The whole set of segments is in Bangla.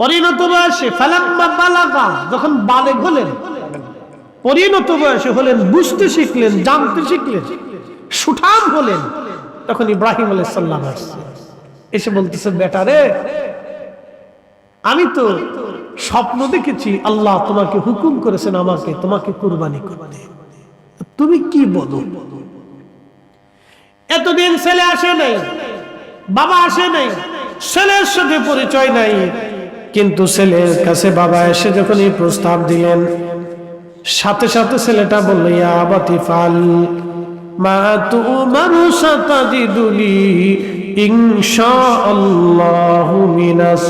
পরিণত বয়সে ফালাম্মা বালাগা, যখন বালেগ হলেন, পরিণত বয়সে হলেন, বুঝতে শিখলেন, জানতে শিখলেন, সুঠাম হলেন, তখন ইব্রাহিম আলাইহিস সালাম আসছে, এসে বলতেছে, বেটা রে, আমি তো স্বপ্ন দেখেছি আল্লাহ তোমাকে হুকুম করেছেন আমাকে তোমাকে কুরবানি করতে, তুমি কি বলো? এতদিন ছেলে আসে নাই, বাবা আসে নাই, ছেলের সাথে পরিচয় নাই, কিন্তু ছেলের কাছে বাবা এসে যখন এই প্রস্তাব দিলেন, সাথে সাথে ছেলেটা বলল, ইয়া আবাতি ফাল মা তুমারু সাতাজিদুনি ইনশাআল্লাহু মিনাস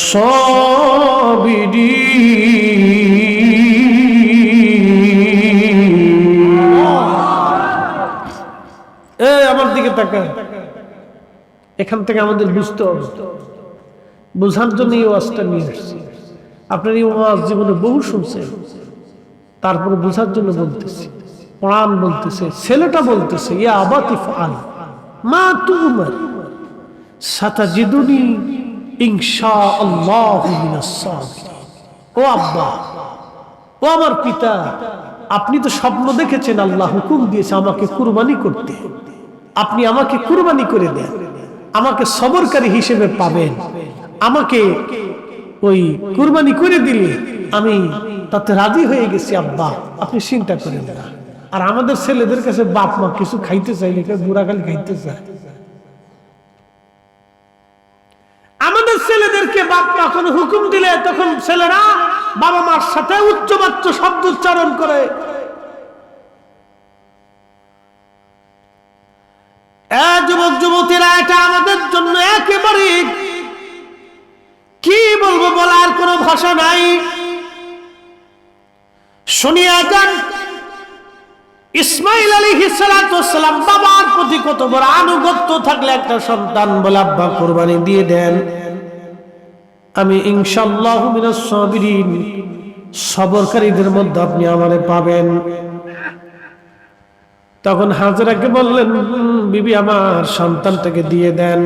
সাবিরিন। আমার দিকে তাকান, এখান থেকে আমাদের বুঝতে হবে, বুঝার জন্য এই ওয়াজটা নিয়ে আসছি। আপনার এই ওয়াজ জীবনে বহু শুনছেন, তারপরে বুঝার জন্য বলতেছি। কোরআন বলতেছে, ছেলেটা বলতেছে, ইয়া আবাতি ফাল মা তুমার সাতাজিদুনি ইনশাআল্লাহু মিনাস সাবিরিন। ও আব্বা, ও আমার পিতা, আপনি তো স্বপ্ন দেখেছেন, আল্লাহ হুকুম দিয়েছে আমাকে কুরবানি করতে, আপনি আমাকে কুরবানি করে দেন, আমাকে সবরকারী হিসেবে পাবেন, আমাকে ওই কুরবানি করে দিলে আমি তাতে রাজি হয়ে গেছি আব্বা, আপনি চিন্তা করেন না। আর আমাদের ছেলেদের কাছে বাপ মা কিছু খাইতে চাইলে বুড়াকালি খাইতে চায়, আমাদের ছেলেদেরকে বাপ মা কোনো হুকুম দিলে তখন ছেলেরা বাবা মার সাথে উচ্চবাচ্য শব্দ উচ্চারণ করে। যুবক যুবতীরা, এটা আমাদের জন্য একেবারে কি বলবো, বলার কোনো ভাষা নাই। শুনিয়া যান, ইসমাইল আলাইহিস সালাম বাবার প্রতি কত বড় আনুগত্য থাকলে একটা সন্তান বলে, আব্বা কুরবানি দিয়ে দেন, আমি ইনশাআল্লাহু মিনাস সাবিরিন, সবরকারীদের মধ্যে আপনি আমারে পাবেন। তখন হাজেরাকে বললেন, বিবি আমার সন্তানটাকে দিয়ে দেন।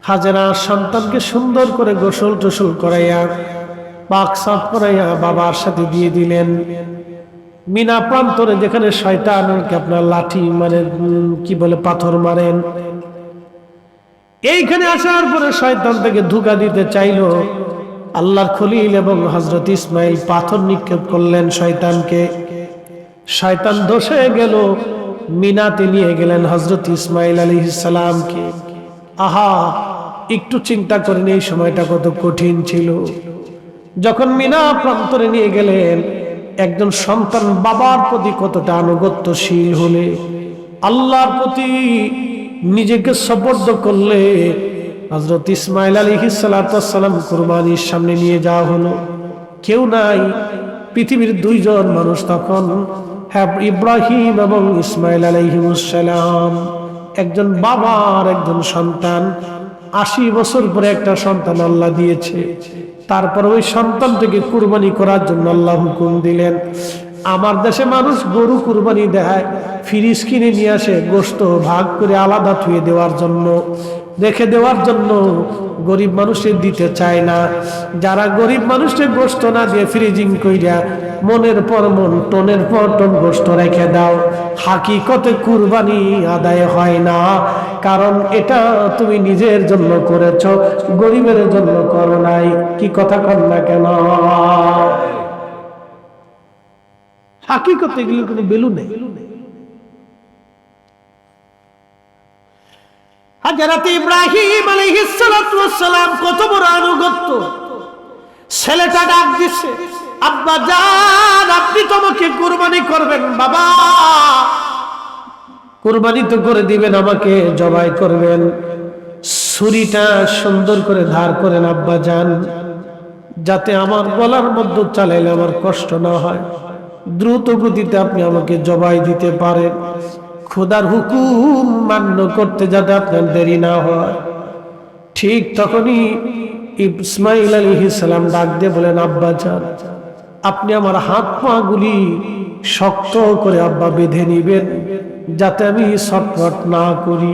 হাজেরা সন্তানকে সুন্দর করে গোসল টোসল করাইয়া পাক সাফ করাইয়া বাবার সাথে দিয়ে দিলেন। মিনা প্রান্তরে যেখানে শয়তানকে আপনার লাঠি মানে কি বলে পাথর মারেন, এইখানে আসার পরে শয়তান থেকে ধোঁকা দিতে চাইলো। আল্লাহর খলিল এবং হযরত ইসমাইল পাথর নিক্ষেপ করলেন শয়তানকে, শয়তান ধসে গেল। মিনাতে নিয়ে গেলেন হযরত ইসমাইল আলাইহিস সালামকে। আহা, একটু চিন্তা করেন এই সময়টা কত কঠিন ছিল। যখন মিনা প্রান্তরে নিয়ে গেলেন, একজন সন্তান বাবার প্রতি কতটা আনুগত্যশীল হলে, আল্লাহর প্রতি নিজেকে সুপর্দ করলে, হযরত ইসমাইল আলাইহিস সালাম কুরবানির সামনে নিয়ে যাওয়া হলো। কেউ নাই, পৃথিবীর দুইজন মানুষ তখন, হ্যাঁ, ইব্রাহিম এবং ইসমাইল আলাইহিস সালাম, একজন বাবা আর একজন সন্তান। 80 বছর পরে একটা সন্তান আল্লাহ দিয়েছে। তারপর ওই সন্তানটাকে কুরবানি করার জন্য আল্লাহ হুকুম দিলেন। আমার দেশে মানুষ গরু কুরবানি দেয়, ফ্রিজ কিনে নিয়ে আসে, গোশত ভাগ করে আলাদা থুয়ে দেওয়ার জন্য, রেখে দেওয়ার জন্য। গরিব মানুষের দিতে চায় না। যারা গরিব মানুষের গোশত না দিয়ে ফ্রিজিং কইরা মনের পর মন, টনের পর টন গোশত রেখে দাও, হাকিকতে কুরবানি আদায় হয় না। কারণ এটা তুমি নিজের জন্য করেছো, গরিবের জন্য করো নাই। কি কথা কন না কেন? হাকিকতে এগুলো কোনো ভ্যালু নেই। হযরত ইব্রাহিম আলাইহিস সালাম কত বড় আনুগত্য। ছেলেটা ডাক দিচ্ছে, আব্বা জান, আপনি তো আমাকে কুরবানি করবেন। বাবা, কুরবানি তো করে দিবেন, আমাকে জবাই করবেন। ছুরিটা সুন্দর করে ধার করেন আব্বা জান, যাতে আমার গলার মধ্যে চালাইলে আমার কষ্ট না হয়। দ্রুত গতিতে আপনি আমাকে জবাই দিতে পারেন, খোদার হুকুম মান্য করতে যাতে আপনার দেরি না হয়। ঠিক তখনই ইসমাইল আলাইহিস সালাম ডাক দিয়ে বলেন, আব্বা জান, আপনি আমার হাত পা গুলি শক্ত করে আব্বা বেঁধে নিবেন, যাতে আমি ছটফট না করি।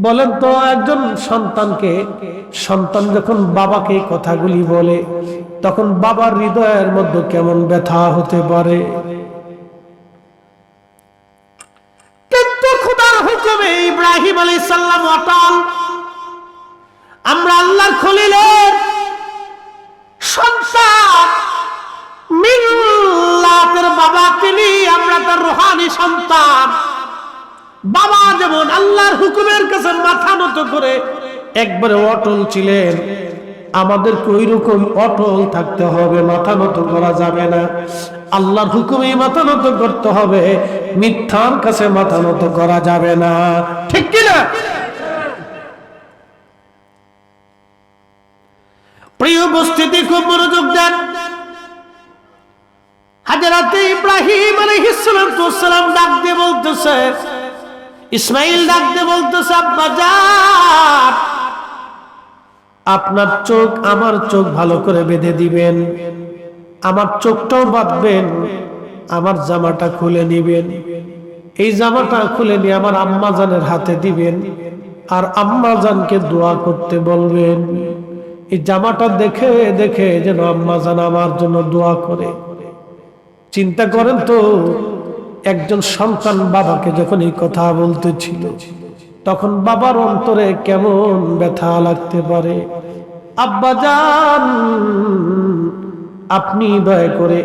বলেন তো একজন সন্তান যখন বাবাকে এই কথাগুলি বলে তখন বাবার হৃদয়ের মধ্যে কেমন ব্যথা হতে পারে। কিন্তু খোদার হুকুমে ইব্রাহিম আলাইহিস সালাম অটল। আমরা আল্লাহর খলিলের সন্তান, মিল্লাতের বাবা তিনি, আমরা তার রূহানি সন্তান। বাবা যেমন আল্লাহর হুকুমের কাছে মাথা নত করে একবারে অটল ছিলেন, আমাদেরকে ওই রকম অটল থাকতে হবে, মাথা নত করা যাবে না। আল্লাহর হুকুমে মাথা নত করতে হবে, মিথ্যার কাছে মাথা নত করা যাবে না। ঠিক কিনা? প্রিয় উপস্থিতি, খুব মনোযোগ দেন। হযরত ইব্রাহিম আলাইহিস সালাম ডাক দিয়ে বলতেছে, ইসমাইল ডাক দিয়ে বলতেছে, আব্বা জান আপনার চোখ আমার চোখ ভালো করে বেঁধে দিবেন, আমার চোখটাও বাঁধবেন, আমার জামাটা খুলে নিবেন। এই জামাটা খুলে নিয়ে আমার আম্মা জানের হাতে দিবেন, আর আম্মা জানকে দোয়া করতে বলবেন। এই জামাটা দেখে দেখে যেন আম্মা জান আমার জন্য দোয়া করে। চিন্তা করেন তো, একজন সন্তান বাবাকে যখন এই কথা বলতেছিল তখন বাবার অন্তরে কেমন ব্যথা লাগতে পারে। আব্বা জান আপনি দয়া করে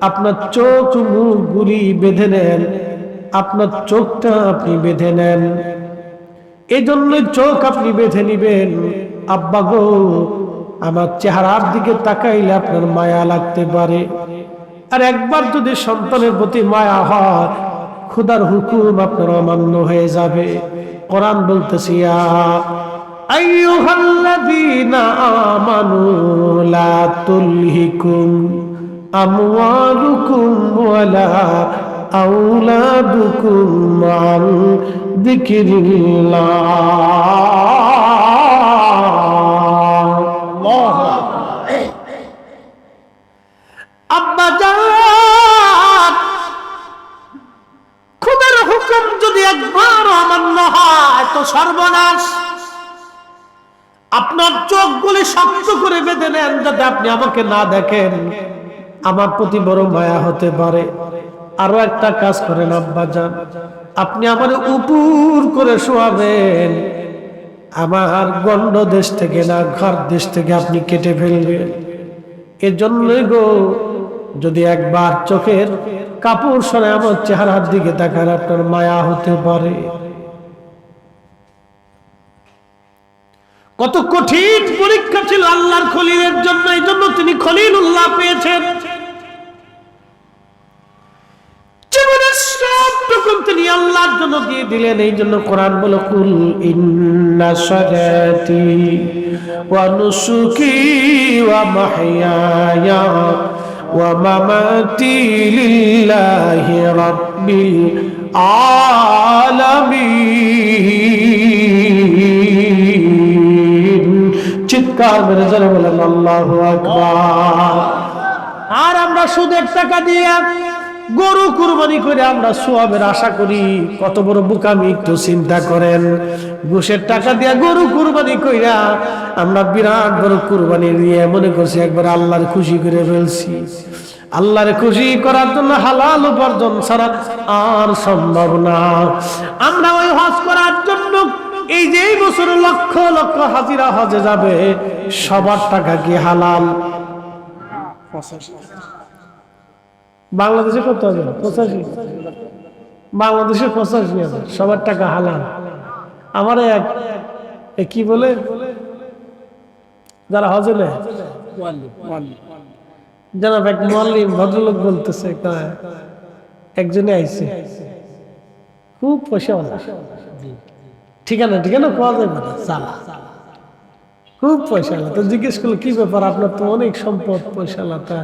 আপনার চোখ মুখগুলি বেঁধে নেন, আপনার চোখটা আপনি বেঁধে নেন। এই জন্য চোখ আপনি বেঁধে নিবেন। আব্বা গো, আমার চেহারার দিকে তাকাইলে আপনার মায়া লাগতে পারে। আর একবার যদি সন্তানের প্রতি মায়া হয়, খোদার হুকুম আপনার অমান্য হয়ে যাবে। কোরআন বলতেছে, ইয়া আইয়ুহাল্লাযীনা আমানু লা তুলহিকুম আমওয়ালুকুম ওয়ালা আওলাদুকুম আন যিকরিল্লাহ। আব্বা জান, খোদার হুকুম যদি একবার অমান্য হয় তো সর্বনাশ। আপনার চোখগুলি শক্ত করে বেঁধে নেন যাতে আপনি আমাকে না দেখেন, আমার প্রতি বড় মায়া হতে পারে। আরো একটা কাজ করেন আব্বা জান, আপনি আমার উপর করে শোয়াবেন, আমার গন্ড দেশ থেকে না ঘর দেশ থেকে আপনি কেটে ফেলবেন। এজন্যই গো, যদি একবার চোখের কাপড় সরে আমার চেহারার দিকে তাকান আপনার মায়া হতে পারে। কত কঠিন পরীক্ষা ছিল আল্লাহর খলিলের জন্য, এই জন্য তিনি খলিলুল্লাহ পেয়েছেন। জীবনের সবটুকু তিনি আল্লাহর জন্য দিয়ে দিলেন। এই জন্য কোরআন বলে, কুল ইন্না সালাতি ওয়া নুসুকি ওয়া মাহইয়ায়া ওয়া মামাতি লিল্লাহি রাব্বিল আলামিন। চিৎকার মেরে জোরে বলেন আল্লাহু আকবার। আর আমরা সুদের টাকা দিয়ে গরু কুরবানি করে আমরা সওয়াবের আশা করি, কত বড় বোকামি একটু চিন্তা করেন। ঘুষের টাকা দিয়ে গরু কুরবানি কইরা আমরা বিরাট বড় কুরবানি দিয়ে মনে করছি একবার আল্লাহর খুশি করে ফেলছি। আল্লাহর খুশি করার জন্য হালাল উপার্জন ছাড়া আর সম্ভব না। আমরা ওই হজ করার জন্য এই যে এই বছর লক্ষ লক্ষ হাজিরা হজে যাবে, সবার টাকা কি হালাল? বাংলাদেশে কত হবে? 85। বাংলাদেশে 85,000, সবার টাকা হালাল। আমার এক কি বলে যারা হজে নেয়, জানাব এক মুআল্লিম ভদ্রলোক বলতেছে, একজনে আইছে খুব পয়সাওয়ালা, ঠিকানা পাওয়া যাবে না, চালা, খুব পয়সাওয়ালা। তো জিজ্ঞেস করলো কি ব্যাপার, আপনার তো অনেক সম্পদ, পয়সাওয়ালা, তা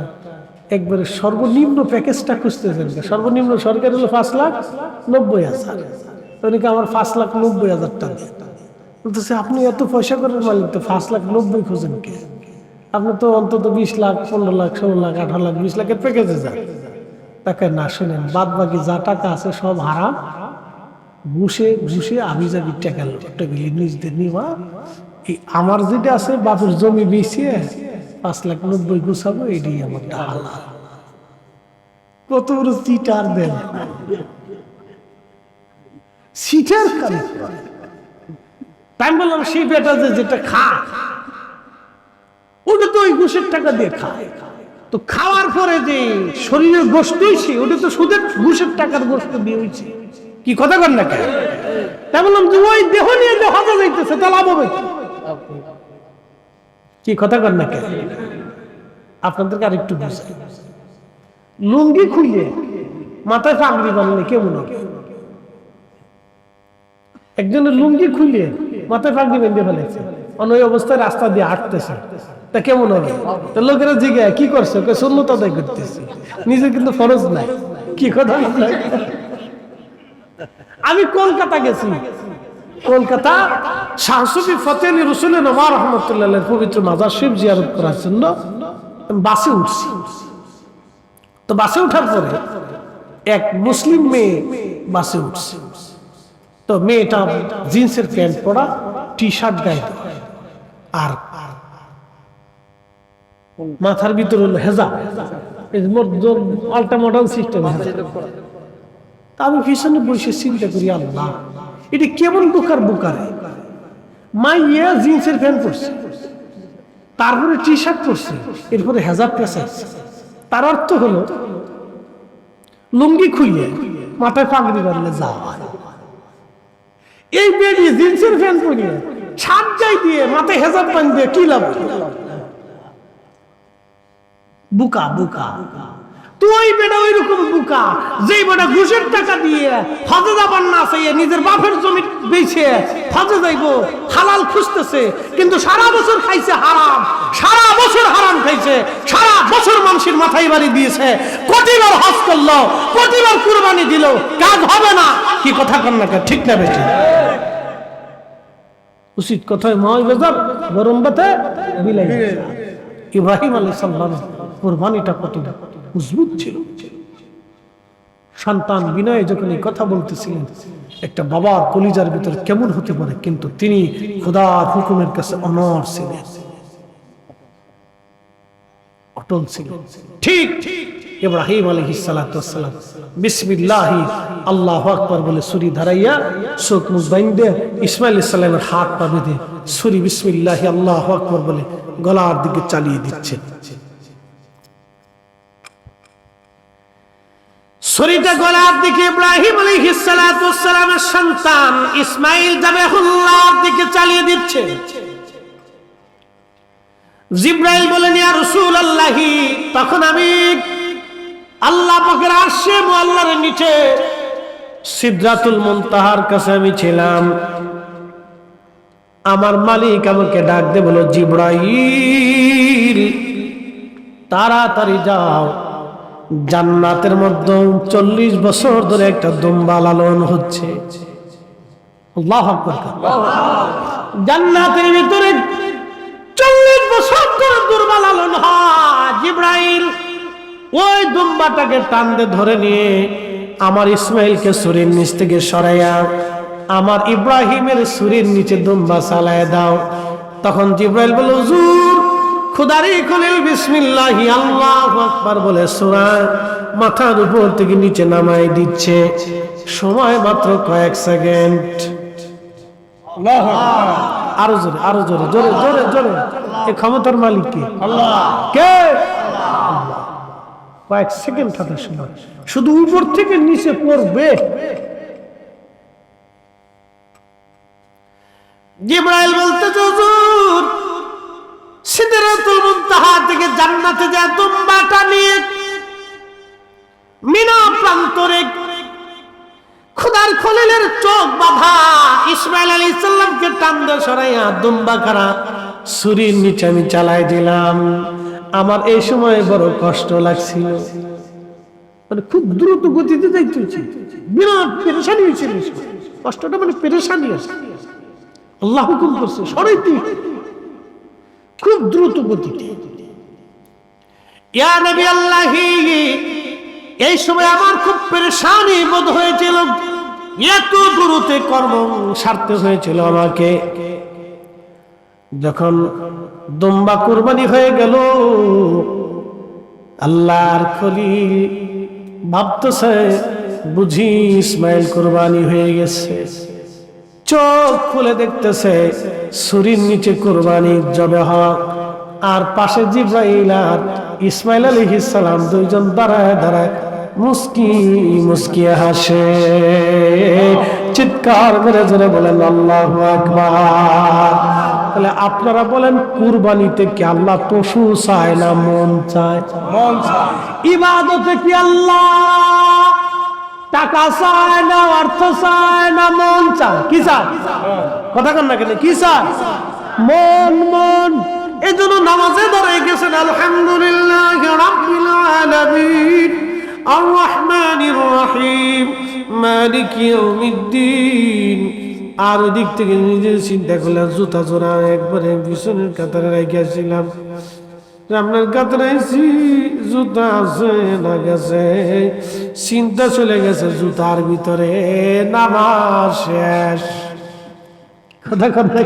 একবারে সর্বনিম্ন প্যাকেজটা খুঁজতেছেন? সর্বনিম্ন সরকার হলো 5,90,000। উনি আমার 5,90,000 টাকা বলতেছে। আপনি এত পয়সা করেন মালিক, তো 5,90,000 খুঁজেন কে? আপনি তো অন্তত 20 লাখ, 15 লাখ, 16 লাখ, 18 লাখ, 20 লাখের প্যাকেজে যান। তাকে না, শুনেন, বাদ বাকি যা টাকা আছে সব হারাম, ঘুষে ঘুষে আমি যাবি টাকা নিজদের নিবা আমার যেটা আছে বাপের জমি বেচিয়ে 5,90,000 গুছাবো, এটাই আমার হালাল। কত বড় চিটার দেন, সিটার কালে। তাই বললাম সেই বেটা যেটা খায় ওটা তো ওই ঘুষের টাকা দিয়ে খায়, তো খাওয়ার পরে যে শরীরের গোশত হয়েছে ওটা তো সুদের ঘুষের টাকার গোশত দিয়ে হয়েছে। কি কথা কর না কেন? তাই বললাম যে ওই দেহ নিয়ে যে হজে যাইতেছে তা লাভ হবে কি? কথা কর না কেন? আপনাদেরকে আরেকটু বুঝাই, লুঙ্গি খুলে মাথায় পাগড়ি বানলে কেমন হবে? একজনের লুঙ্গি খুলে মাথায় পাগড়ি বেঁধে ফেলেছে, ওই অবস্থায় রাস্তা দিয়ে হাঁটতেছে, তা কেমন হবে? তো লোকেরা জিজ্ঞাসা কি করছে? ওকে সুন্নত আদায় করতেছে, নিজে কিন্তু ফরজ নাই। কি কথা? আমি কলকাতা গেছি, কলকাতা শাহ সুফি ফতেহ আলী রসুলের নোমান রহমতুল্লাহ পবিত্র মাজার শরীফ জিয়ারত করার জন্য বাসে উঠছি। তো বাসে উঠার পরে এক মুসলিম মেয়ে বাসে উঠছে। তো মেয়েটা জিন্সের প্যান্ট পরা, টি শার্ট গায়ে আর মাথার ভিতরে হলো হেজাব, আল্টা মডার্ন সিস্টেম। আমি পিছনে বসে চিন্তা করি, আল্লাহ এটা কেমন বুকার বুকারে মাইয়া জিন্সের প্যান্ট পরছে, তারপরে টি শার্ট পরছে, এরপরে হেজাব পেঁচাইছে। তার অর্থ হলো লুঙ্গি খুইয়ে মাথায় পাগড়ি বাঁধলে যাওয়া। এই বেরিয়ে জিন্সের প্যান্ট পরিয়ে ছাদ গাই দিয়ে মাথায় হেজাব বাঁধবে কি লাভ? বুকা বুকা। তুই বেটা ওই রকম বুকা যেই বেটা ঘুষের টাকা দিয়ে হজে যাবার না চাইয়ে নিজের বাপের জমি বেচে হজে যাইবো, হালাল খুঁজতেছে, কিন্তু সারা বছর খাইছে হারাম, সারা বছর হারাম খাইছে, সারা বছর মানুষের মাথায় বাড়ি দিয়েছে, কোটিবার হজ করলো, কোটিবার কুরবানি দিল, কাজ হবে না। কি কথা কন না? ঠিক না বেটি? উচিত কথায় ময় বেজার গরম বাতে বিলাই। ইব্রাহিম আলাইহিস সালাম কুরবানিটা কত মজবুত ছিল। সন্তান বিনয়ে যখন এই কথা বলতেছিলেন, একটা বাবার কলিজার ভিতর কেমন হতে পারে, কিন্তু তিনি খোদার হুকুমের কাছে অনড় ছিলেন, অটল ছিলেন। ঠিক ইব্রাহিম আলাইহিস সালাতু ওয়াস সালাম বিসমিল্লাহ আল্লাহু আকবার বলে ছুরি ধরাইয়া চোখ মুখ বাইন্ধে ইসমাইল আলাইহিস সালামের হাত পা বেঁধে ছুরি বিসমিল্লাহ আল্লাহু আকবার বলে গলার দিকে চালিয়ে দিচ্ছে। ছুরিটা গলার দিকে ইব্রাহিম আলাইহিস সালাতু ওয়াস সালামের সন্তান ইসমাইল যাবেহুল্লাহর দিকে চালিয়ে দিচ্ছে। জিবরাইল বলেন, ইয়া রাসূলুল্লাহ, তখন আমি আল্লাহ পাকের আরশে মুআল্লার নিচে সিদরাতুল মুনতাহার কাছে আমি ছিলাম। আমার মালিক আমাকে ডাক দিয়ে বলল, জিবরাইল তাড়াতাড়ি যাও, জান্নাতের মধ্যে 40 বছর ধরে একটা দুম্বা লালন হচ্ছে। আল্লাহু আকবার। জান্নাতের ভিতরে 40 বছর ধরে দুম্বা লালন হয়। জিবরাইল ওই দুম্বাটাকে টানতে ধরে নিয়ে আমার ইসমাইলকে ছুরির নিচ থেকে সরাইয়া আমার ইব্রাহিমের ছুরির নিচে দুম্বা চালায় দাও। তখন জিবরাইল বলল, হুজুর খুদারি খলিল বিসমিল্লাহি আল্লাহু আকবার বলে সূরা মাথার উপর থেকে নিচে নামাই দিচ্ছে। সময় মাত্র কয়েক সেকেন্ড। আল্লাহু আকবার। আরো জোরে, আরো জোরে, জোরে জোরে জোরে। এই ক্ষমতার মালিক কে? আল্লাহ। কে? আল্লাহ। কয়েক সেকেন্ড হাতে সময়, শুধু উপর থেকে নিচে পড়বে। জিবরাইল বলতেছে, হুজুর সিদরাতুল মুনতাহা থেকে জান্নাতে যা দুম্বাটা নিয়ে মিনা প্রান্তরে খোদার খলিলের চোখ বাঁধা ইসমাইল আলাইহিস সালামকে টান দিয়ে সরাইয়া দুম্বা খানা ছুরির নিচে আমি চালাই দিলাম। আমার এই সময় বড় কষ্ট লাগছিল, মানে খুব দ্রুত গতিতে যাইতেছি, বিরাট পেরেশানি হয়েছিল। কষ্টটা মানে পেরেশানি আছে। আল্লাহ হুকুম করছে সরাইতে, খুব দ্রুত গতিতে। ইয়া নবী আল্লাহ, এই সময় আমার খুব পেরেশানি বোধ হয়েছিল। এত দূরতে কর্ম সারতে হয়েছিল আমাকে। যখন দুম্বা কুরবানি হয়ে গেল, আল্লাহর খলিল ভাবতেছে বুঝি ইসমাইল কুরবানি হয়ে গেছে। চোখ খুলে দেখতেছে ছুরির নিচে কুরবানি জবেহ, আর পাশে জিব্রাইল আর ইসমাইল আলাইহিস সালাম দুইজন দাঁড়ায় দাঁড়ায় মুস্কি মুস্কি হাসে। চিৎকার করে জোরে বলেন আল্লাহু আকবার। তাহলে আপনারা বলেন, কুরবানিতে কি আল্লাহ পশু চায় না মন চায়? মন চায়। ইবাদতে কি আল্লাহ টাকা চায় না অর্থ চায় না মন চায়? কি চায়? কথা কন না কেন, কি চায়? মন। মন। এই জন্য নামাজে দাঁড়িয়ে গেছেন আলহামদুলিল্লাহ রাব্বিল আলামিন আর রহমানির রহিম মালিক ইয়াউমিদ্দিন। আর দিক থেকে নিজে চিন্তা করলাম, জুতা জোড়া একবারে পিছনের কাতারে রেখেছিলাম, সামনের কাতারে জুতা আছে না গেছে, চিন্তা চলে গেছে জুতার ভিতরে, নামাজ শেষ। কথা কথা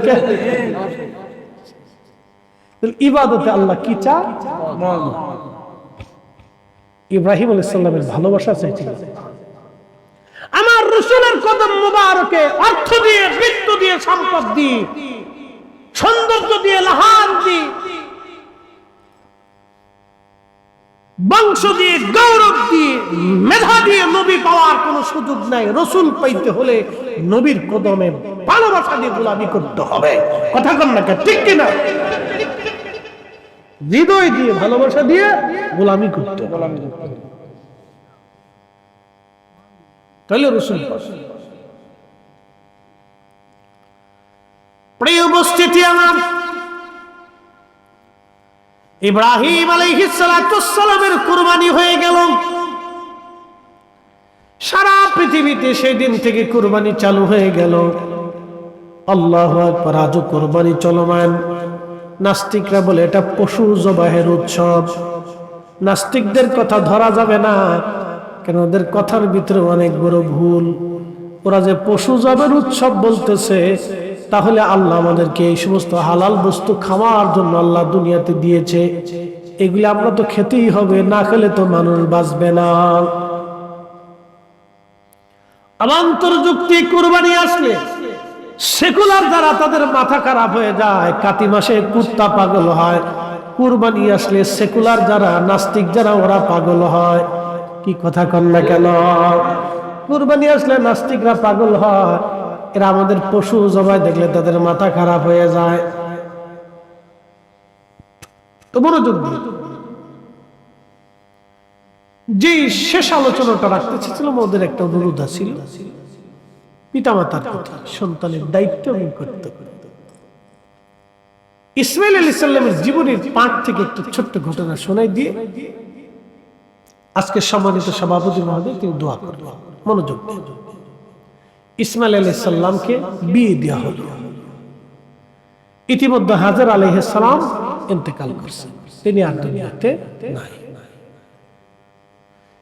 ইবাদতে আল্লাহ কি চায়? ইব্রাহিম আলাইহিস সালামের ভালোবাসা চাইছিল। আমার রাসূলের কদম মুবারকে অর্থ দিয়ে, বিত্ত দিয়ে, সম্পদ দিয়ে, সৌন্দর্য দিয়ে, লাহান দিয়ে, বংশ দিয়ে, গৌরব দিয়ে, মেধা দিয়ে নবী পাওয়ার কোনো সুযোগ নাই। রাসূল পাইতে হলে নবীর কদমে ভালোবাসা দিয়ে গোলামি করতে হবে। কথা কন না, ঠিক কিনা? হৃদয় দিয়ে, ভালোবাসা দিয়ে গোলামি করতে হবে, তাহলে রাসূল। প্রিয় উপস্থিতি আমার, ইব্রাহিম আলাইহিস সালামের কুরবানি হয়ে গেল। সারা পৃথিবীতে সেই দিন থেকে কুরবানি চালু হয়ে গেল। আল্লাহু আকবার। আজও কুরবানি চলমান। নাস্তিকরা বলে এটা পশু জবাহের উৎসব। নাস্তিকদের কথা ধরা যাবে না, কেন ওদের কথার ভিতরে অনেক বড় ভুল। ওরা যে পশু জবের উৎসব বলতেছে, তাহলে আল্লাহ আমাদেরকে এই সমস্ত হালাল বস্তু খাওয়ার জন্য আল্লাহ দুনিয়াতে দিয়েছে, এগুলি আমরা তো খেতেই হবে, না খেলে তো মানুষ বাঁচবে না। আমান্তর যুক্তি, কুরবানি আসলে সেকুলার যারা তাদের মাথা খারাপ হয়ে যায়, কাতি মাসে কুত্তা পাগল হয়। কুরবানি আসলে সেকুলার যারা, নাস্তিক যারা, ওরা পাগল হয়। কি কথা কন না কেন? কুরবানি আসলে নাস্তিকরা পাগল হয়, এরা আমাদের পশু জবাই দেখলে তাদের মাথা খারাপ হয়ে যায়। তো মনোযোগ দিন। যে শেষ আলোচনাটা রাখতে চেয়েছিলাম, ওদের একটা অনুরোধ ছিল, পিতামাতার কথা, সন্তানের দায়িত্ব এবং কর্তব্য। ইসমাইল আলাইহিস সালামের জীবনের পাঠ থেকে একটু ছোট্ট ঘটনা শোনাই দিয়ে আজকে সম্মানিত সভাপতি মহোদয় তিনি দোয়া করবেন। মনোযোগ দিন। ইসমাইল আলাইহিস সালামকে বিয়ে দেওয়া হলো। ইতিমধ্যে হাজার আলাইহিস সালাম ইন্তেকাল করছেন, তিনি আর দুনিয়াতে নাই।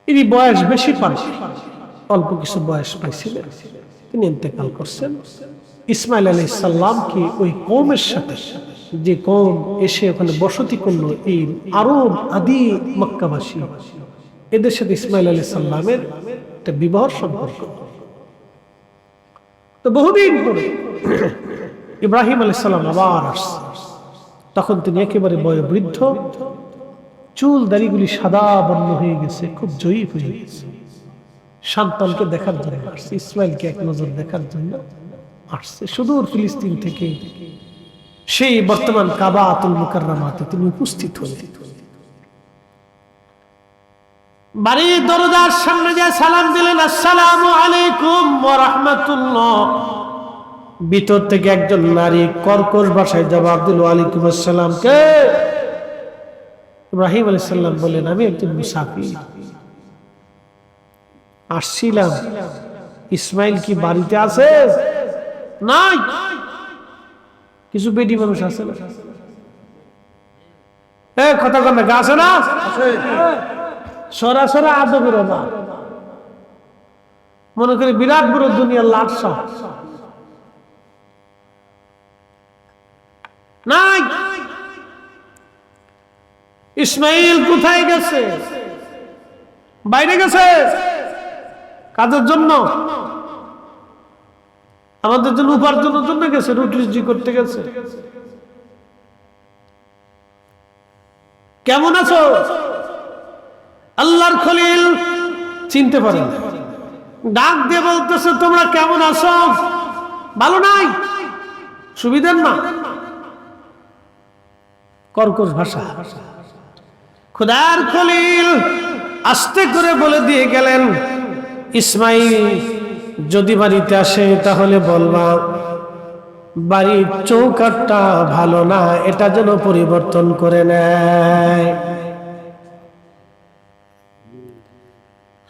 ইনি বয়স বেশি পান, অল্প কিছু বয়স পাইছিলেন, তিনি ইন্তেকাল করছেন। ইসমাইল আলাইহিস সালাম কি ওই কওমের সাথে, যে কওম এসে ওখানে বসতি করলো, এই আরব আদি মক্কাবাসী, এদের সাথে ইসমাইল আলাইহিস সালামের একটা বিবাহ সম্পর্ক। তো বহুদিন পরে ইব্রাহিম আলাইহিস সালাম আবার আসছে। তখন তিনি একেবারে বয়োবৃদ্ধ, চুল দাড়িগুলি সাদা বর্ণ হয়ে গেছে, খুব জয়ীফ হয়ে গেছে। সন্তানকে দেখার জন্য আসছে, ইসমাইলকে এক নজর দেখার জন্য আসছে। সুদূর ফিলিস্তিন থেকে সেই বর্তমান কাবাতুল মুকাররমাতে তিনি উপস্থিত হলেন। বাড়ির দরজার সামনে যে সালাম দিলেন, আসসালামু আলাইকুম ওয়া রাহমাতুল্লাহ। ভিতর থেকে একজন নারী কর্কশ ভাষায় জবাব দিল, ওয়ালাইকুম আসসালাম। কে? ইব্রাহিম আলাইহিস সালাম বলেন, আমি একজন মুসাফির আসছিলাম। ইসমাইল কি বাড়িতে আছে? নাই। কিছু বেটি মানুষ আছে না? কথা কন না, আছে না? সরাসরি আদবের অভাব। মনে করে বিরাট বড় দুনিয়ার লাটসা নাই। ইসমাইল কোথায় গেছে? বাইরে গেছে কাজের জন্য, আমাদের জন্য উপার্জনের জন্য গেছে, রুটি রুজি করতে গেছে। কেমন আছো? আল্লাহর খলিল চিনতে পারেন, ডাক দিয়ে বলতেছে তোমরা কেমন আছো? ভালো নাই, সুবিধার না, কর্কশ ভাষা। খোদার খলিল আস্তে করে বলে দিয়ে গেলেন, ইসমাইল যদি বাড়িতে আসে তাহলে বলবা বাড়ির চৌকাঠটা ভালো না, এটা যেন পরিবর্তন করে নেয়।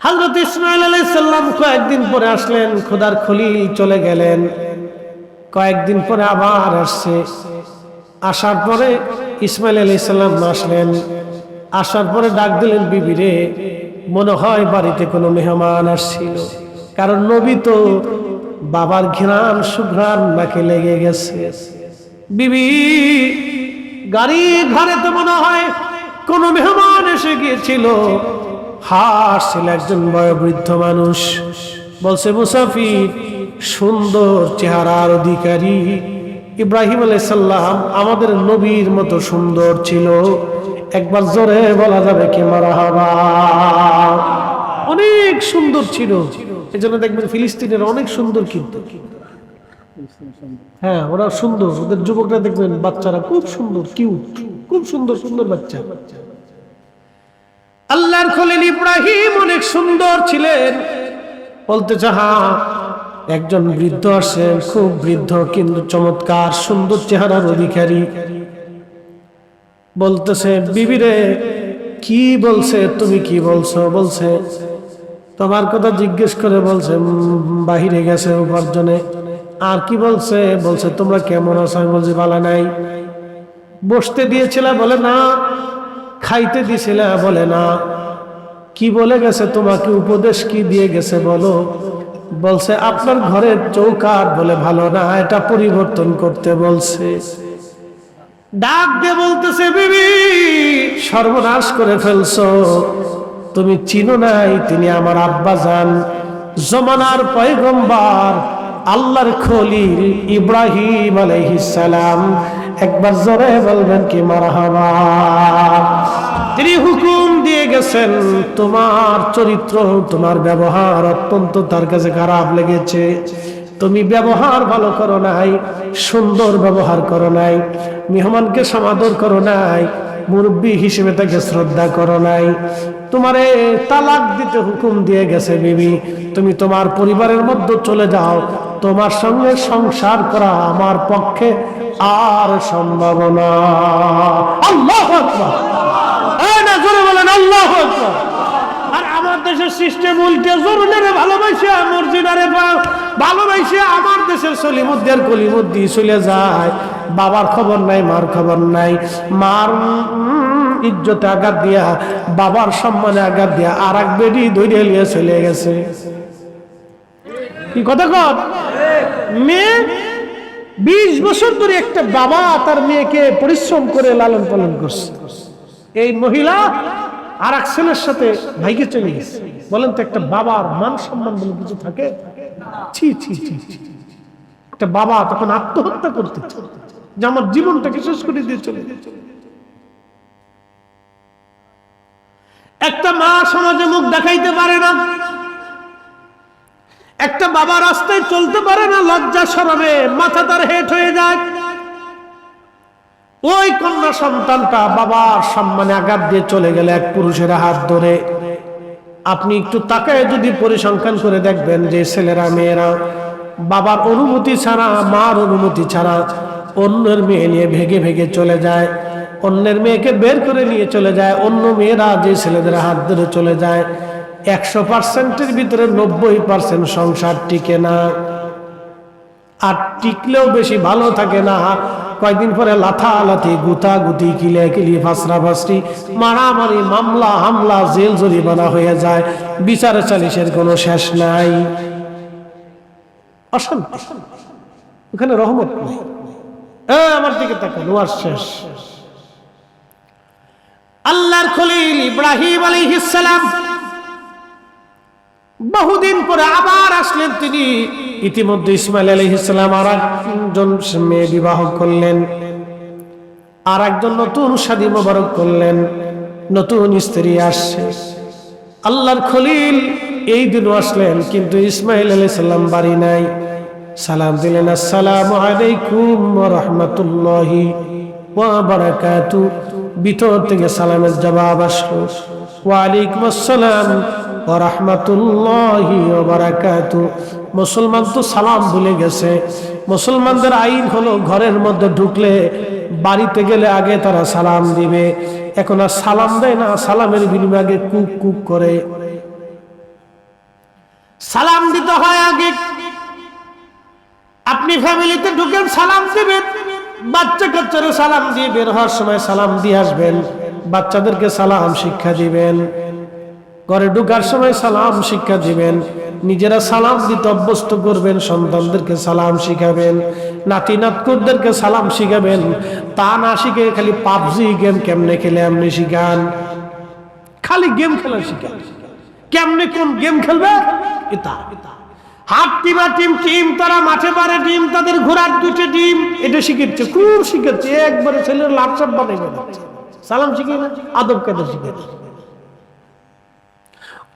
হযরত ইসমাইল আলাইহিস সালাম কয়েকদিন পরে আসলেন, খোদার খলিল চলে গেলেন। কয়েকদিন পরে আবার আসছে, আসার পরে ইসমাইল আলাইহিস সালাম আসলেন, আসার পরে ডাক দিলেন, বিবিরে মনে হয় বাড়িতে কোনো মেহমান আসছিল, কারণ নবী তো বাবার ঘ্রাণ সুঘ্রাণ নাকে লেগে গেছে। বিবি গাড়ি ঘরে তো মনে হয় কোনো মেহমান এসে গিয়েছিল। হাসছিল একজন বয়োবৃদ্ধ মানুষ, বলছে মুসাফির সুন্দর চেহারার অধিকারী ইব্রাহিম আলাইহিস সালাম আমাদের নবীর মতো সুন্দর ছিল, একবার জোরে বলা যাবে কি মারহাবা? অনেক সুন্দর ছিল। এই জন্য দেখবেন ফিলিস্তিনের অনেক সুন্দর, কিন্তু হ্যাঁ ওরা সুন্দর, ওদের যুবকরা দেখবেন বাচ্চারা খুব সুন্দর, কিউট, খুব সুন্দর সুন্দর বাচ্চা। আল্লাহর খলিল ইব্রাহিম অনেক সুন্দর ছিলেন। বলতেছে হ্যাঁ, একজন বৃদ্ধ আসেন, খুব বৃদ্ধ কিন্তু চমৎকার সুন্দর চেহারার অধিকারী। বলতেছে বিবিরে কি বলছে, তুমি কি বলছো? বলছে তোমার কথা জিজ্ঞেস করে বলছে বাহিরে গেছে উপার্জনে। আর কি বলছে? বলছে তোমরা কেমন আছো? আমি বলছি ভালো নাই। বসতে দিয়েছিলা? বলে না। খাইতে দিয়েছিলা? বলে না। কি বলে গেছে তোমাকে? উপদেশ কি দিয়ে গেছে বলো? বলছে আপনার ঘরের চৌকাঠ বলে ভালো না, এটা পরিবর্তন করতে বলছে। ডাক দিয়ে বলতেছে বিবি সর্বনাশ করে ফেলছো, তুমি চিনো নাই তিনি আমার আব্বা জান, জমানার পয়গম্বর আল্লাহর খলিল ইব্রাহিম আলাইহিস সালাম। একবার জোরে বলবেন কি মারহাবা? তিনি হুকুম দিয়ে গেছেন তোমার চরিত্র, তোমার ব্যবহার অত্যন্ত তার কাছে খারাপ লেগেছে। তুমি ব্যবহার ভালো করো নাই, সুন্দর ব্যবহার করো নাই, মেহমানকে সমাদর করো নাই, মুরব্বী হিসেবে তাকে শ্রদ্ধা করো নাই। তোমারে তালাক দিতে হুকুম দিয়ে গেছে বিবি, তুমি তোমার পরিবারের মধ্যে চলে যাও, তোমার সঙ্গে সংসার করা আমার পক্ষে আর সম্ভব না। আল্লাহু আকবার! না জোরে বলেন আল্লাহু আকবার! আর আমার দেশের সিস্টেম উল্টে, জরুরে ভালোবাসে মর্জিনারে ভালোবাসে আমার দেশের সলিমুদ্দির কলিমুদ্দি চলে যায়। বাবার খবর নাই, মার খবর নাই। মার ইজ্জতে আঘাত দিয়া, বাবার সম্মানে আঘাত দিয়া আর এক বেডি ধরে নিয়ে চলে গেছে। কি কথা কর? মেয়ে 20 বছর ধরে একটা বাবা তার মেয়েকে পরিশ্রম করে লালন পালন করছে, এই মহিলা আর এক ছেলের সাথে ভাইকে চলে গেছে। বলেন তো একটা বাবার মান সম্মান বলে কিছু থাকে? ছি ছি ছি। একটা বাবা তখন আত্মহত্যা করতে যে আমার জীবনটাকে শেষ করে দিয়ে চলে গেছে। একটা মা সমাজে মুখ দেখাইতে পারে না, একটা বাবা রাস্তায় চলতে পারে না, লজ্জা শরমে মাথা তার হেট হয়ে যায়। ওই কন্যা সন্তানটা বাবার সম্মানে আঘাত দিয়ে চলে গেলে এক পুরুষের হাত ধরে, আপনি একটু তাকায় যদি পরিসংখ্যান করে দেখবেন যে ছেলেরা মেয়েরা বাবার অনুমতি ছাড়া, মার অনুমতি ছাড়া অন্যের মেয়ে নিয়ে ভেগে ভেগে চলে যায়, অন্যের মেয়েকে বের করে নিয়ে চলে যায়। অন্য মেয়েরা যে ছেলেদের হাত ধরে চলে যায়, 100%-এর ভিতরে 90% সংসার টিকে না। আর টিকলেও বেশি ভালো থাকে না, কয়েকদিন পরে লাথালাথি, গুতাগুতি, কিলাকিলি, ফাসরাফাসরি, মারামারি, মামলা হামলা, জেল জরিমানা হয়ে যায়। বিচার সালিশের কোনো শেষ নাই। অশান্তি, ওখানে রহমত নেই। আমার দিকে তাকান, ওয়াজ শেষ। আল্লাহর খলিল ইব্রাহিম আলাইহিস সালাম বহুদিন পরে আবার আসলেন তিনি। ইতিমধ্যে ইসমাইল আলাইহিস সালাম আর একজন মেয়ে বিবাহ করলেন, আর একজন নতুন শাদী মোবারক করলেন, নতুন স্ত্রী আসছে। আল্লাহর খলিল এই দিনও আসলেন, কিন্তু ইসমাইল আলাইহিস সালাম বাড়ি নাই। সালাম দিলেন, আসসালামু আলাইকুম ওয়া রাহমাতুল্লাহি ওয়া বারাকাতু। ভিতর থেকে সালামের জবাব আসলো, ওয়া আলাইকুম আসসালাম ওয়া রাহমাতুল্লাহি ওয়া বারাকাতু। মুসলমান তো সালাম ভুলে গেছে। মুসলমানদের আইন হলো ঘরের মধ্যে ঢুকলে, বাড়িতে গেলে আগে তারা সালাম দিবে। এখন আর সালাম দেয় না, সালামের বিনিময়ে আগে কুক কুক করে। সালাম দিতে হয় আগে। আপনি ফ্যামিলিতে ঢুকেন, সালাম দিবেন। বাচ্চা কাচ্চারা সালাম দিয়ে বের হওয়ার সময় সালাম দিয়ে আসবেন। বাচ্চাদেরকে সালাম শিক্ষা দিবেন। ঘরে ঢুকার সময় সালাম শিক্ষা দিবেন। নিজেরা সালাম দিতে অভ্যস্ত করবেন, সন্তানদেরকে সালাম শিখাবেন, নাতি নাতকুরদেরকে সালাম শিখাবেন। তা না শিখে খালি পাবজি গেম কেমনে খেলে এমনি শিখান, খালি গেম খেলা শিখান। কেমনে কোন গেম খেলবে এটা, হাত টিমা টিম টিম, তারা মাঠে পারে ডিম, তাদের ঘোড়ার দুটো ডিম, এটা শিখেছে, খুব শিখেছে। একবারে ছেলের লাপসাপ বানাই বেড়াচ্ছে। সালাম শিখে না, আদব কায়দা শিখেছে।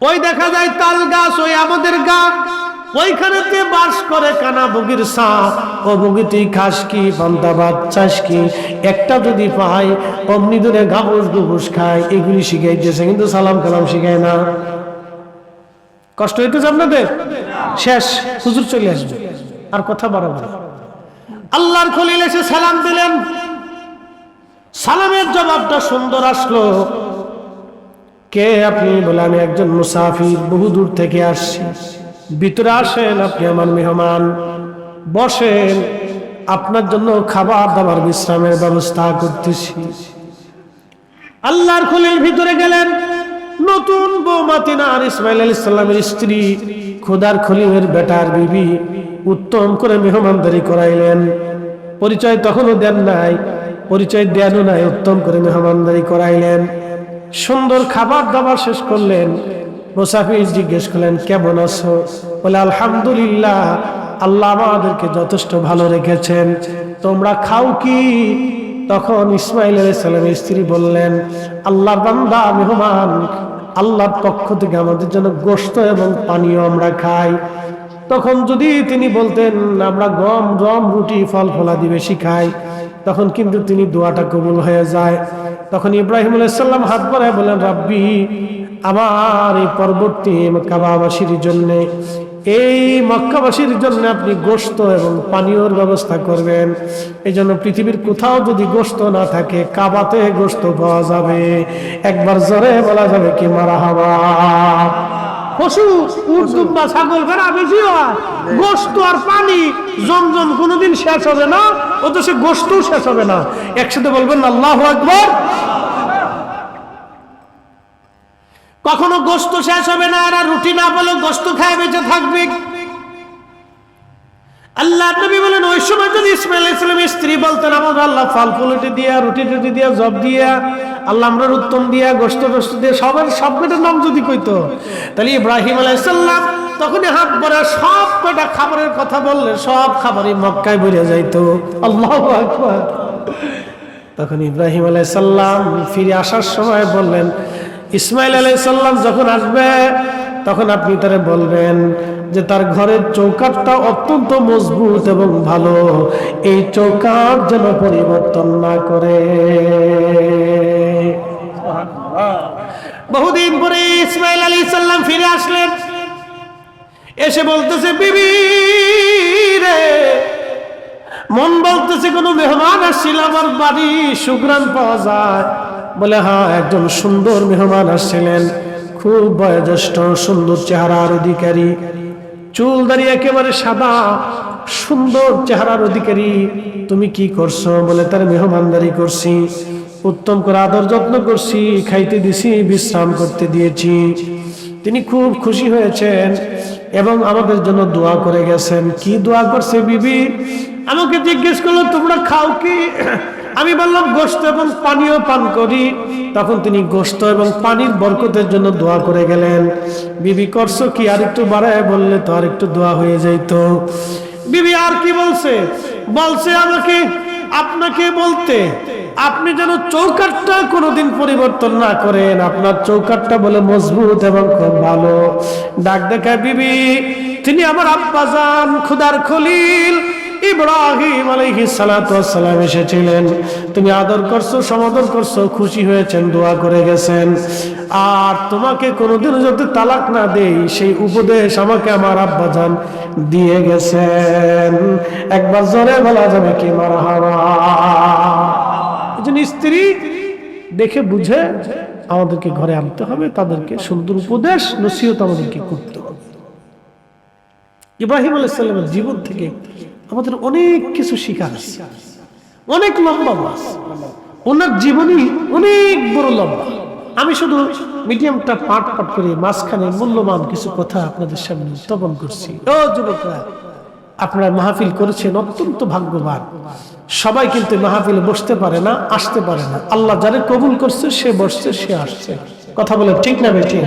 ওই দেখা যায় তাল গাছ, ওই আমাদের গাছ, ওইখানেতে বাস করে কানা বগির সা। ও বগিটি খাস কি, পান্তা ভাত চাষ কি, একটা যদি পায় অমনি ধরে গাবুস গুবুস খায়। এগুলি শিখাইতেছে, কিন্তু সালাম কালাম শিখায় না। কষ্ট হইতেছে আপনাদের? শেষ, হুজুর চলে আসবে, আর কথা বাড়াবো না। আল্লাহর খলিল এসে সালাম দিলেন। সালামের জবাবটা সুন্দর আসলো। কে আপনি? বলে আমি একজন মুসাফির, বহু দূর থেকে আসছি। ভিতরে আসেন, আপনি আমার মেহমান, বসেন, আপনার জন্য খাবার দাবার বিশ্রামের ব্যবস্থা করতেছি। আল্লাহর খলিল ভিতরে গেলেন। নতুন বৌমা তিনার ইসমাইল আলাইহিস সালামের স্ত্রী, খোদার খলিলের বেটার বিবি, উত্তম করে মেহমানদারি করাইলেন। পরিচয় তখনও দেন নাই, পরিচয় দেনও নাই, উত্তম করে মেহমানদারি করাইলেন। সুন্দর খাবার দাবার শেষ করলেন। মুসাফির জিজ্ঞেস করলেন, কেমন আছো? বলে আলহামদুলিল্লাহ, আল্লাহ আমাদেরকে যথেষ্ট ভালো রেখেছেন। তোমরা খাও কি? তখন ইসমাইল আলাইহিস সালামের স্ত্রী বললেন, আল্লাহর বান্দা মেহমান, আল্লাহর পক্ষ থেকে আমাদের জন্য গোশত এবং পানীয় আমরা খাই। তখন যদি তিনি বলতেন আমরা গম রম রুটি ফল ফলাদি বেশি খাই, তখন কিন্তু তিনি দোয়াটা কবুল হয়ে যায়। তখন ইব্রাহিম আলাইহিস সালাম হাত বাড়ায় বলেন, রাব্বি, আমার এই পরবর্তী মক্কাবাসীর জন্য, এই মক্কাবাসীর জন্য আপনি গোশত এবং পানীয়র ব্যবস্থা করবেন। এই জন্য পৃথিবীর কোথাও যদি গোশত না থাকে, কাবাতে গোশত পাওয়া যাবে। একবার জোরে বলা যাবে কি মারহাবা। পশু, উট দুম্বা ছাগল ভেড়া বেশি হয়, গোশত আর পানি জমজম কোনোদিন শেষ হবে না, ও তো সে গোশতও শেষ হবে না। একসাথে বলবেন আল্লাহু আকবার। কখনো গোশত শেষ হবে না, আর রুটি না বলে গোশত খায় বেঁচে থাকবে। আল্লাহ নবী বলেন, ওই সময় যদি ইসমাইল আলাইহিস সালামের স্ত্রী বলতেন, আমার আল্লাহ ফল ফুলটি দিয়া, রুটি টুটি দিয়া, জব দিয়া, আল্লাহ আমরা উত্তম দিয়া, গোশত টোস্ত দিয়ে, সব কটার নাম যদি কইতো, তাহলে ইব্রাহিম আলাইহিস সালাম তখনই হাত ভরা সব কটা খাবারের কথা বললেন, সব খাবারই মক্কায় বেরিয়ে যাইতো। আল্লাহু আকবার। তখন ইব্রাহিম আলাইহিস সালাম ফিরে আসার সময় বললেন, ইসমাইল আলাইহিস সালাম যখন আসবে তখন আপনি তারে বলবেন যে তার ঘরের চৌকাঠটা অত্যন্ত মজবুত এবং ভালো, এই চৌকাঠ যেন পরিবর্তন না করে। বহুদিন পরে ইসমাইল আলাইহিস সালাম ফিরে আসলেন। এসে বলতেছে, বিবি রে, মন বলতেছে কোনো মেহমান আসছিল আমার বাড়ি, সুঘ্রাণ পাওয়া যায়। বলে হ্যাঁ, একজন সুন্দর মেহমান আসছিলেন, খুব বয়োজ্যেষ্ঠ, সুন্দর চেহারার অধিকারী, চুল দাড়ি একেবারে সাদা, সুন্দর চেহারার অধিকারী। তুমি কি করছো? বলে তার মেহমানদারি করছি, উত্তম করে আদর যত্ন করছি, খাইতে দিছি, বিশ্রাম করতে দিয়েছি। তিনি খুব খুশি হয়েছেন। এবং আমাদের জন্য দোয়া করে গেছেন। কি দোয়া করছে বিবি? আমাকে জিজ্ঞেস করলো তোমরা খাও কি? আমি বললাম গোশত এবং পানিও পান করি। তখন তিনি গোশত এবং পানির বরকতের জন্য দোয়া করে গেলেন। বিবি করছো কি? আর একটু বাড়ায় বললে তো আর একটু দোয়া হয়ে যাইতো। বিবি আর কি বলছে? বলছে আমাকে আপনাকে বলতে আপনি যেন চৌকাঠটা কোনোদিন পরিবর্তন না করেন, আপনার চৌকাঠটা বলে মজবুত এবং খুব ভালো। ডাক দেখায় বিবি, তিনি আমার আব্বাজান খোদার খলিল ইব্রাহিম আলাইহিস সালাতু ওয়াস সালাম এসেছিলেন, তুমি আদর করছো, সমাদর করছো, খুশি হয়েছেন, দোয়া করে গেছেন। আর তোমাকে কোনোদিন যদি তালাক না দেই সেই উপদেশ আমাকে আমার আব্বাজান দিয়ে গেছেন। একবার জোরে বলা যাবে কি মারহাবা? স্ত্রী দেখে বুঝে আমাদেরকে ঘরে আনতে হবে, তাদেরকে সুন্দর উপদেশ নসিহত আমাদেরকে করতে হবে। ইব্রাহিম আলাইহিস সালামের জীবন থেকে আমাদের অনেক কিছু শিখার আছে, অনেক লম্বা মাস। ওনার জীবনী অনেক বড় লম্বা। আমি শুধু মিডিয়ামটা পাঠ করে মাঝখানে মূল্যবান কিছু কথা আপনাদের সামনে উত্থাপন করছি। ও যুবকরা, আপনারা মাহফিল করেছেন, অত্যন্ত ভাগ্যবান। সবাই কিন্তু মাহফিলে বসতে পারে না, আসতে পারে না। আল্লাহ যারে কবুল করছে সে বসছে, সে আসছে। কথা বলে ঠিক না বেঠিক?